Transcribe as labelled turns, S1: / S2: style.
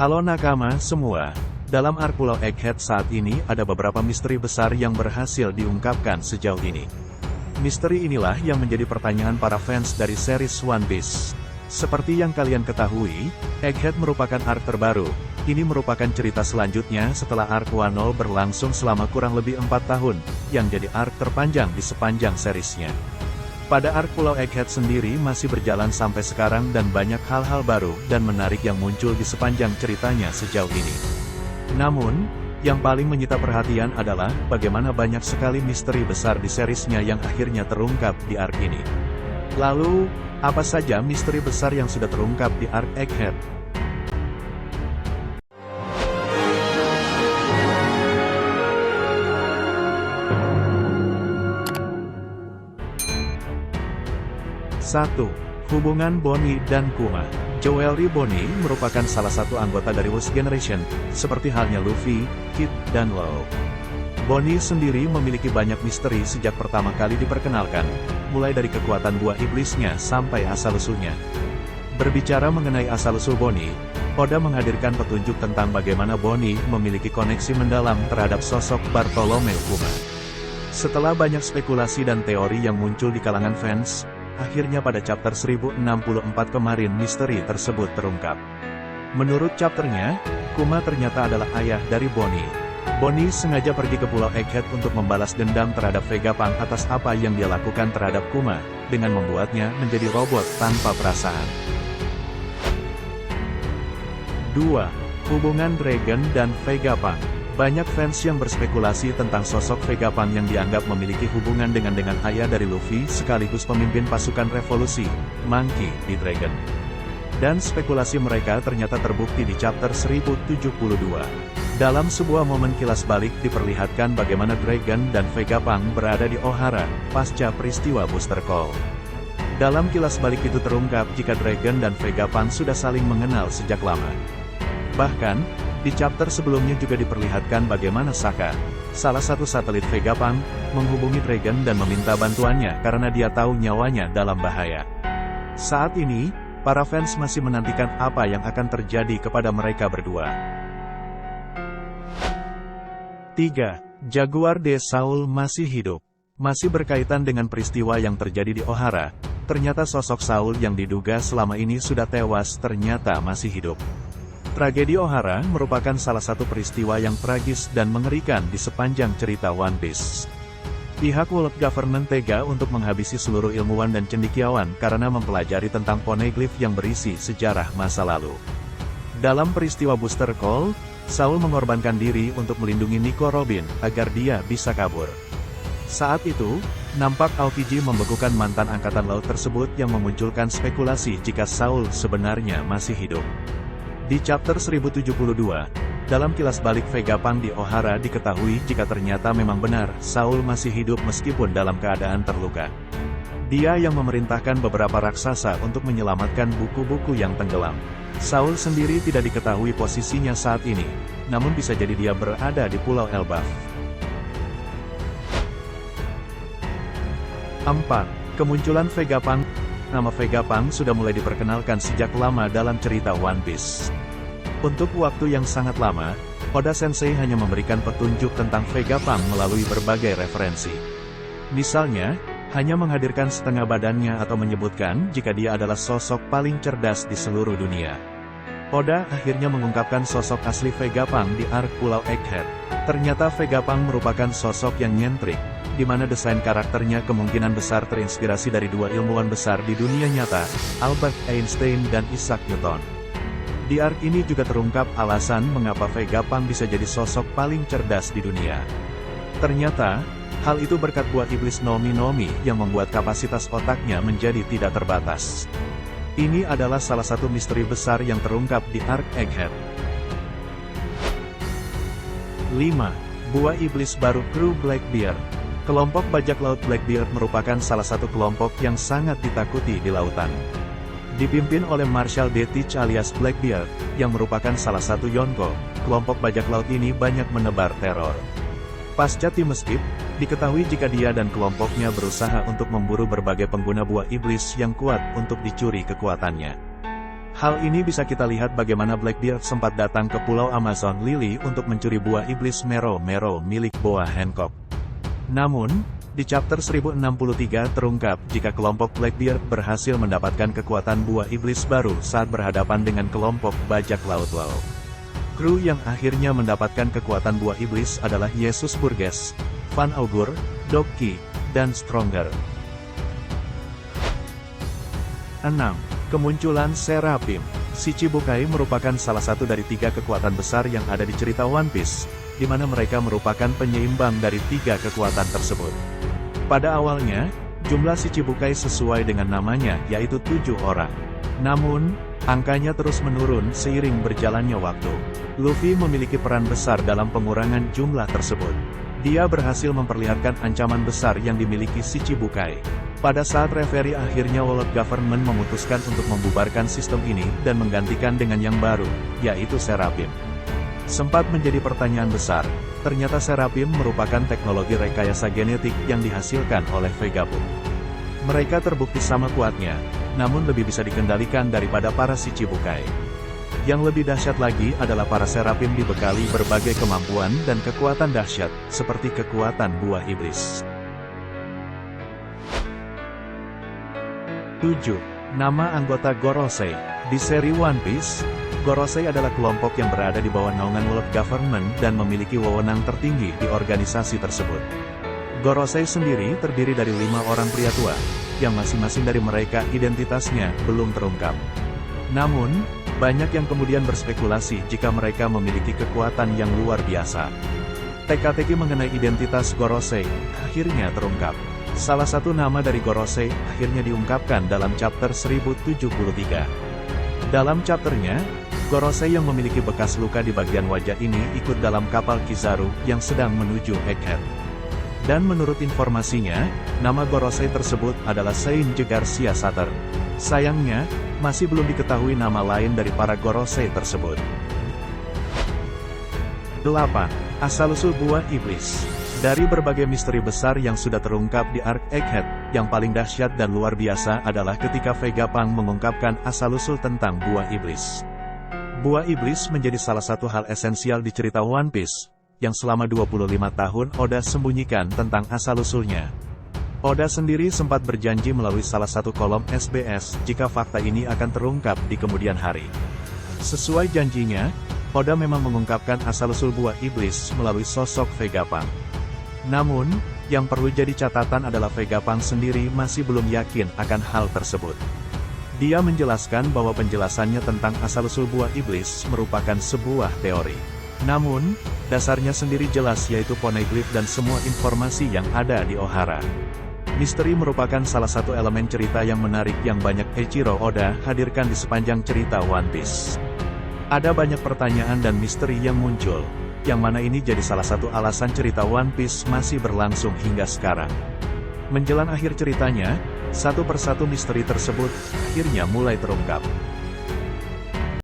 S1: Halo nakama semua. Dalam arc Pulau Egghead saat ini ada beberapa misteri besar yang berhasil diungkapkan sejauh ini. Misteri inilah yang menjadi pertanyaan para fans dari series One Piece. Seperti yang kalian ketahui, Egghead merupakan arc terbaru. Ini merupakan cerita selanjutnya setelah arc Wano berlangsung selama kurang lebih 4 tahun, yang jadi arc terpanjang di sepanjang seriesnya. Pada arc Pulau Egghead sendiri masih berjalan sampai sekarang dan banyak hal-hal baru dan menarik yang muncul di sepanjang ceritanya sejauh ini. Namun, yang paling menyita perhatian adalah bagaimana banyak sekali misteri besar di seriesnya yang akhirnya terungkap di arc ini. Lalu, apa saja misteri besar yang sudah terungkap di arc Egghead? Hubungan Bonnie dan Kuma. Jewelry Bonnie merupakan salah satu anggota dari Lost Generation, seperti halnya Luffy, Kid, dan Law. Bonnie sendiri memiliki banyak misteri sejak pertama kali diperkenalkan, mulai dari kekuatan buah iblisnya sampai asal-usulnya. Berbicara mengenai asal-usul Bonnie, Oda menghadirkan petunjuk tentang bagaimana Bonnie memiliki koneksi mendalam terhadap sosok Bartolomeu Kuma. Setelah banyak spekulasi dan teori yang muncul di kalangan fans, akhirnya pada chapter 1064 kemarin misteri tersebut terungkap. Menurut chapternya, Kuma ternyata adalah ayah dari Bonnie. Bonnie sengaja pergi ke Pulau Egghead untuk membalas dendam terhadap Vegapunk atas apa yang dia lakukan terhadap Kuma, dengan membuatnya menjadi robot tanpa perasaan. 2. Hubungan Dragon dan Vegapunk. Banyak fans yang berspekulasi tentang sosok Vegapunk yang dianggap memiliki hubungan dengan ayah dari Luffy sekaligus pemimpin pasukan revolusi, Monkey D. Dragon. Dan spekulasi mereka ternyata terbukti di chapter 1072. Dalam sebuah momen kilas balik diperlihatkan bagaimana Dragon dan Vegapunk berada di Ohara, pasca peristiwa Booster Call. Dalam kilas balik itu terungkap jika Dragon dan Vegapunk sudah saling mengenal sejak lama. Bahkan, di chapter sebelumnya juga diperlihatkan bagaimana Sokka, salah satu satelit Vegapunk, menghubungi Dragon dan meminta bantuannya karena dia tahu nyawanya dalam bahaya. Saat ini, para fans masih menantikan apa yang akan terjadi kepada mereka berdua. 3. Jaguar de Saul masih hidup. Masih berkaitan dengan peristiwa yang terjadi di Ohara, ternyata sosok Saul yang diduga selama ini sudah tewas ternyata masih hidup. Tragedi Ohara merupakan salah satu peristiwa yang tragis dan mengerikan di sepanjang cerita One Piece. Pihak World Government tega untuk menghabisi seluruh ilmuwan dan cendekiawan karena mempelajari tentang poneglyph yang berisi sejarah masa lalu. Dalam peristiwa Booster Call, Saul mengorbankan diri untuk melindungi Nico Robin agar dia bisa kabur. Saat itu, nampak Aokiji membekukan mantan angkatan laut tersebut yang memunculkan spekulasi jika Saul sebenarnya masih hidup. Di chapter 1072, dalam kilas balik Vegapunk di Ohara diketahui jika ternyata memang benar Saul masih hidup meskipun dalam keadaan terluka. Dia yang memerintahkan beberapa raksasa untuk menyelamatkan buku-buku yang tenggelam. Saul sendiri tidak diketahui posisinya saat ini, namun bisa jadi dia berada di Pulau Elbaf. 4. Kemunculan Vegapunk. Nama Vegapunk sudah mulai diperkenalkan sejak lama dalam cerita One Piece. Untuk waktu yang sangat lama, Oda Sensei hanya memberikan petunjuk tentang Vegapunk melalui berbagai referensi. Misalnya, hanya menghadirkan setengah badannya atau menyebutkan jika dia adalah sosok paling cerdas di seluruh dunia. Oda akhirnya mengungkapkan sosok asli Vegapunk di arc Pulau Egghead. Ternyata Vegapunk merupakan sosok yang nyentrik, di mana desain karakternya kemungkinan besar terinspirasi dari dua ilmuwan besar di dunia nyata, Albert Einstein dan Isaac Newton. Di arc ini juga terungkap alasan mengapa Vegapunk bisa jadi sosok paling cerdas di dunia. Ternyata, hal itu berkat buah iblis Nomi Nomi yang membuat kapasitas otaknya menjadi tidak terbatas. Ini adalah salah satu misteri besar yang terungkap di arc Egghead. 5. Buah iblis baru kru Blackbeard. Kelompok bajak laut Blackbeard merupakan salah satu kelompok yang sangat ditakuti di lautan. Dipimpin oleh Marshal D. Teach alias Blackbeard, yang merupakan salah satu Yonko, kelompok bajak laut ini banyak menebar teror. Pasca Time Skip, diketahui jika dia dan kelompoknya berusaha untuk memburu berbagai pengguna buah iblis yang kuat untuk dicuri kekuatannya. Hal ini bisa kita lihat bagaimana Blackbeard sempat datang ke Pulau Amazon Lily untuk mencuri buah iblis Mero milik Boa Hancock. Namun, di chapter 1063 terungkap jika kelompok Blackbeard berhasil mendapatkan kekuatan buah iblis baru saat berhadapan dengan kelompok bajak laut Law. Kru yang akhirnya mendapatkan kekuatan buah iblis adalah Yesus Burgess, Van Augur, Doc Key, dan Stronger. 6. Kemunculan Seraphim. Shichibukai merupakan salah satu dari 3 kekuatan besar yang ada di cerita One Piece, di mana mereka merupakan penyeimbang dari 3 kekuatan tersebut. Pada awalnya, jumlah Shichibukai sesuai dengan namanya, yaitu 7 orang. Namun, angkanya terus menurun seiring berjalannya waktu. Luffy memiliki peran besar dalam pengurangan jumlah tersebut. Dia berhasil memperlihatkan ancaman besar yang dimiliki Shichibukai. Pada saat referee akhirnya World Government memutuskan untuk membubarkan sistem ini dan menggantikan dengan yang baru, yaitu Seraphim. Sempat menjadi pertanyaan besar, ternyata Seraphim merupakan teknologi rekayasa genetik yang dihasilkan oleh Vegapunk. Mereka terbukti sama kuatnya, namun lebih bisa dikendalikan daripada para Shichibukai. Yang lebih dahsyat lagi adalah para Seraphim dibekali berbagai kemampuan dan kekuatan dahsyat, seperti kekuatan buah iblis. 7. Nama anggota Gorosei. Di seri One Piece, Gorosei adalah kelompok yang berada di bawah naungan World Government dan memiliki wewenang tertinggi di organisasi tersebut. Gorosei sendiri terdiri dari 5 orang pria tua, yang masing-masing dari mereka identitasnya belum terungkap. Namun, banyak yang kemudian berspekulasi jika mereka memiliki kekuatan yang luar biasa. Teka-teki mengenai identitas Gorosei akhirnya terungkap. Salah satu nama dari Gorosei akhirnya diungkapkan dalam chapter 1073. Dalam chapternya, Gorosei yang memiliki bekas luka di bagian wajah ini ikut dalam kapal Kizaru yang sedang menuju Egghead. Dan menurut informasinya, nama Gorosei tersebut adalah Saint Garcia Sutter. Sayangnya, masih belum diketahui nama lain dari para Gorosei tersebut. 8. Asal-usul buah iblis. Dari berbagai misteri besar yang sudah terungkap di Arc Egghead, yang paling dahsyat dan luar biasa adalah ketika Vegapunk mengungkapkan asal-usul tentang buah iblis. Buah iblis menjadi salah satu hal esensial di cerita One Piece, yang selama 25 tahun Oda sembunyikan tentang asal-usulnya. Oda sendiri sempat berjanji melalui salah satu kolom SBS jika fakta ini akan terungkap di kemudian hari. Sesuai janjinya, Oda memang mengungkapkan asal-usul buah iblis melalui sosok Vegapunk. Namun, yang perlu jadi catatan adalah Vegapunk sendiri masih belum yakin akan hal tersebut. Dia menjelaskan bahwa penjelasannya tentang asal-usul buah iblis merupakan sebuah teori. Namun, dasarnya sendiri jelas yaitu poneglyph dan semua informasi yang ada di Ohara. Misteri merupakan salah satu elemen cerita yang menarik yang banyak Eiichiro Oda hadirkan di sepanjang cerita One Piece. Ada banyak pertanyaan dan misteri yang muncul, yang mana ini jadi salah satu alasan cerita One Piece masih berlangsung hingga sekarang. Menjelang akhir ceritanya, satu persatu misteri tersebut akhirnya mulai terungkap.